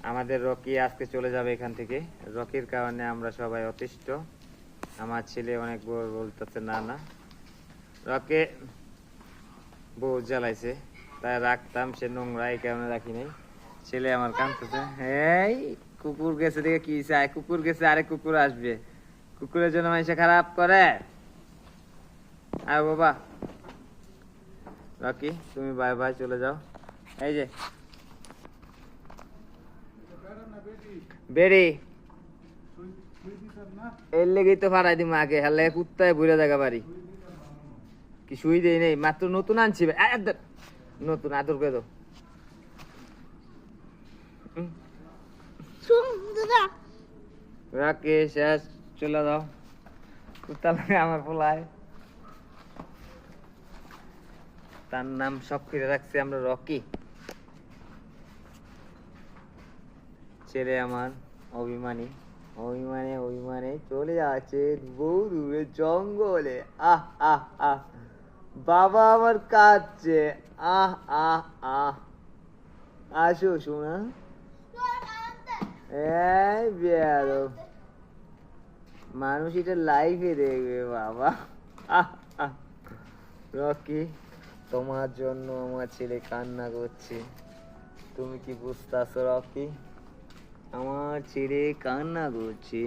আমাদের রকি আজকে চলে যাবে এখান থেকে। রকির কারণে আমরা সবাই অতিষ্ঠ। আমার ছেলে অনেক বলতেছে না না, রকি বউ জ্বালাইছে, তাই রাখতাম, সে নোংরা, এই কারণে রাখি নাই। ছেলে আমার কাঁদতেছে, এই কুকুর গেছে দেখে কি চায়, কুকুর গেছে আরেক কুকুর আসবে, কুকুরের জন্য মানুষ খারাপ করে। আর বাবা রকি তুমি বাই বাই, চলে যাও। এই যে বেরি, এর লেগেই তো ফাড়াই দিম আগে, হালে কুত্তায় বুড়ে জায়গা বাড়ি। কি শুই দেই নেই, মাত্র নতুন আনছি, নতুন আদর করে দাও। রাকে শেষ, চলে যাও। কুত্তা লাগে আমার পোলায়, তার নাম সব ফিরে রাখছি আমরা রকি। ছেলে আমার অভিমানী, অভিমানে অভিমানে চলে যাচ্ছে বহু দূরে জঙ্গলে। আহ আহ আহ, বাবা আমার কাঁদছে। আহ আহ আহ, আসো শোনা। এই বেয়াদব মানুষ, এটা লাইফে দেখবে বাবা। আহ আহ, রকি তোমার জন্য আমার ছেলে কান্না করছে, তুমি কি বুঝতেছো রকি? আমার ছেলে কান্না করছে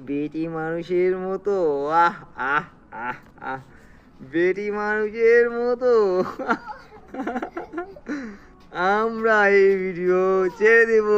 বেটি মানুষের মতো। আহ আহ আহ আহ, বেটি মানুষের মতো। আমরা এই ভিডিও ছেড়ে দেব।